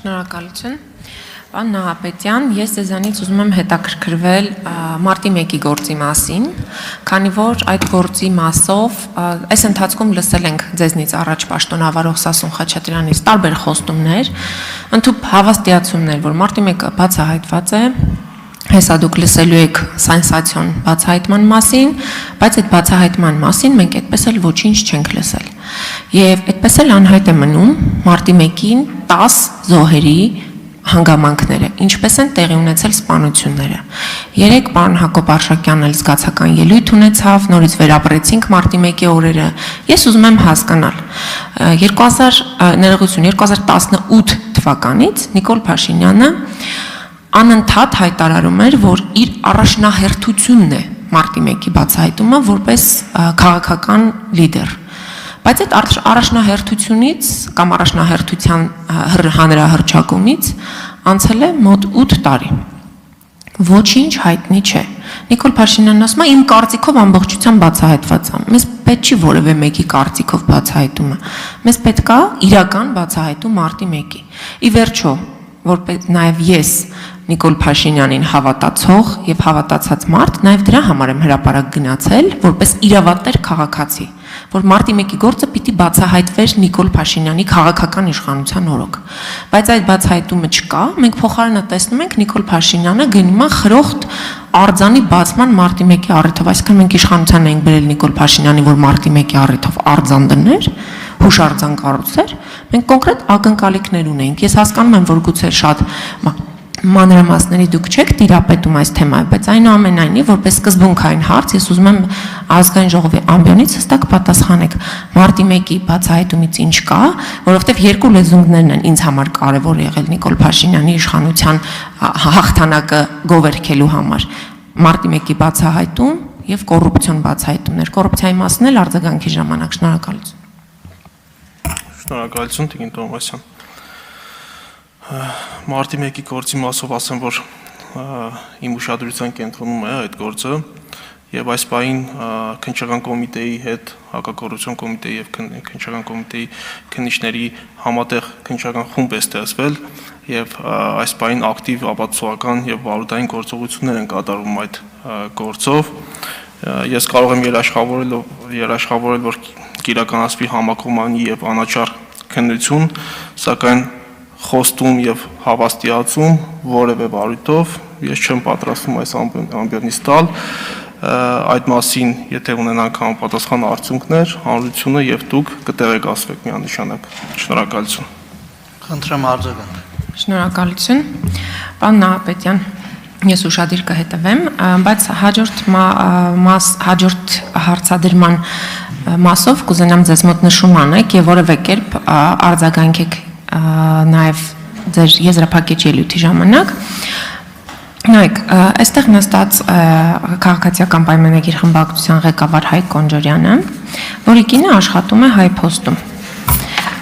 Շնորհակալություն։ Պարոն Նահապետյան, ես ձեզանից ուզում եմ հետաքրքրվել մարտի 1-ի գործի մասին, քանի որ այդ գործի մասով այս ընթացքում լսել ենք ձեզնից առաջ պաշտոնավարող Սասուն Խաչատրյանից տարբեր խոստումներ, ընդհանուր հավաստիացումներ, որ մարտի 1-ը բացահայտված է, հեսա դուք լսելու եք սենսացիոն բացահայտման մասին, բայց այդ բացահայտման մասին մենք այդպես էլ ոչինչ չենք լսել։ Եվ այդպես էլ անհայտ է մնում մարտի 1-ին 10 զոհերի հանգամանքները, ինչպես են տեղի ունեցել սպանությունները։ Երեկ պարոն Հակոբ Արշակյանն էլ զգացական ելույթ ունեցավ, նորից վերապրեցինք մարտի 1-ի օրերը։ Ես ուզում եմ հասկանալ, 2018 թվականից Նիկոլ Փաշինյանը անընդհատ հայտարարում էր, որ իր առաջնահերթությունն է մարտի 1-ի բացահայտումը որպես քաղաքական լիդեր։ Բայց այդ առաջնահերթությունից կամ առաջնահերթության հանրահռչակումից անցել է մոտ 8 տարի։ Ոչինչ հայտնի չէ։ Նիկոլ Փաշինյանն ասում է, իմ կարծիքով ամբողջությամբ բացահայտված է։ Մեզ պետք չի որևէ մեկի կարծիքով բացահայտումը։ Մեզ պետք է իրական բացահայտում մարտի 1-ի։ Ի վերջո, որպես նաև ես Նիկոլ Փաշինյանին հավատացող եւ հավատացած մարդ, նաև դրա համար եմ հրապարակ գնացել, որպես իրավատեր քաղաքացի, որ մարտի 1-ի գործը պիտի բացահայտվեր Նիկոլ Փաշինյանի քաղաքական իշխանության օրոք։ Բայց այդ բացահայտումը չկա, մենք փոխարենը տեսնում ենք Նիկոլ Փաշինյանը գնում է խրոխտ արձանի բացման մարտի 1-ի առիթով, այսինքն մենք իշխանության ենք բերել Նիկոլ Փաշինյանի, որ մարտի 1-ի առիթով արձան դներ, հուշարձան կառուցեր, մենք կոնկրետ ակնկալիքներ ունենք։ Ես հասկանում եմ, որ գուցե շատ մանրամասների դուք չեք տիրապետում այս թեմայով, բայց այնուամենայնիվ, որպես սկզբունքային հարց, ես ուզում եմ ազգային ժողովի ամբիոնից հստակ պատասխանեք մարտի 1-ի բացահայտումից ինչ կա, որովհետև երկու լեզուններն են ինձ համար կարևոր եղել Նիկոլ Փաշինյանի իշխանության հաղթանակը գովերքելու համար։ Մարտի 1-ի բացահայտում եւ կոռուպցիոն բացահայտումներ։ Կոռուպցիայի մասն էլ արձագանքի ժամանակ։ Շնորհակալություն։ Շնորհակալություն, Տիկին Տոմասյան։ Մարտի 1-ի գործի մասով ասեմ, որ իմ ուշադրության կենտրոնում է այդ գործը եւ այս պահին քննչական կոմիտեի հետ հակակոռուպցիոն կոմիտեի եւ քննչական կոմիտեի քննիչների համատեղ քննչական խումբ է ստեղծվել եւ այս պահին ակտիվ ապացուցողական եւ վարորդային գործողություններ են կատարվում այդ գործով։ Ես կարող եմ երաշխավորել, որ կիրականացվի համակողմանի եւ անաչառ քննություն, սակայն խոստում եւ հավաստիացում որևէ վարույթով ես չեմ պատրաստվում այս ամբիոնից տալ, այդ մասին եթե ունենանք համապատասխան արդյունքներ, հանրությունը եւ դուք կտեղեկացվեք միանշանակ։ Շնորհակալություն։ Խնդրեմ արձագանք։ Շնորհակալություն։ Պարոն Նահապետյան, ես ուշադիր կհետևեմ, բայց հաջորդ հարցադրման մասով կուզենամ ձեզ մոտ նշում անեք եւ որևէ կերպ արձագանքեք նաև ձեր եզրափակիչ ելույթի ժամանակ։ Նայեք, այստեղ նստած քաղաքացիական պայմանագիր խմբակցության ղեկավար Հայկ Կոնջորյանը, որի կինը աշխատում է Հայփոստում։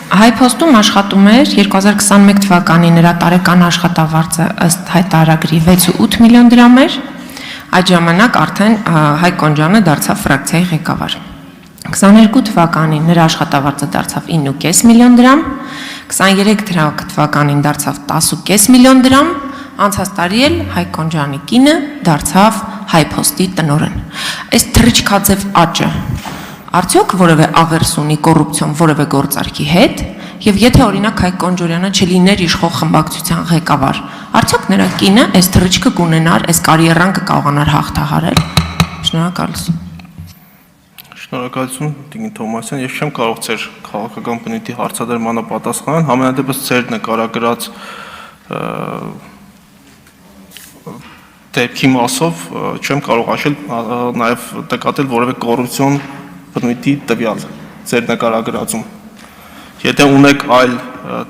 Հայփոստում աշխատում էր 2021 թվականի նրա տարեկան աշխատավարձը ըստ հայտարարագրի 6.8 միլիոն դրամ էր, այդ ժամանակ արդեն Հայկ Կոնջորյանը դարձավ ֆրակցիայի ղեկավար։ 22 թվականին նրա աշխատավարձը դարձավ 9.5 միլիոն դրամ, 23 թվականին դարձավ 10.5 միլիոն դրամ, անցած տարի էլ Հայկ Կոնջյանի կինը դարձավ Հայփոստի տնօրեն։ Այս թռիչքաձև աճը արդյոք որևէ աղերս ունի կոռուպցիոն որևէ գործարքի հետ, եւ եթե օրինակ Հայկ Կոնջորյանը չլիներ իշխող խմբակցության ղեկավար, արդյոք նրա կինը այս թռիչքը կունենար, այս կարիերան կկարողանար հաղթահարել։ Շնորհակալություն։ Շնորհակալություն, Տիկին Թոմասյան, ես չեմ կարող ձեր քաղաքական բնույթի հարցադրմանը պատասխանել, համենայնդեպս ձեր նկարագրած դեպքի մասով չեմ կարող ասել նաև նկատել որևէ կոռուպցիոն բնույթի տվյալ ձեր նկարագրածում։ Եթե ունեք այլ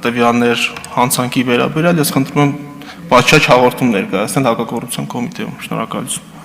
տվյալներ հանցանքի վերաբերյալ, ես խնդրում եմ պատշաճ հաղորդում ներկայացնել հակակոռուպցիոն կոմիտեում։ Շնորհակալություն։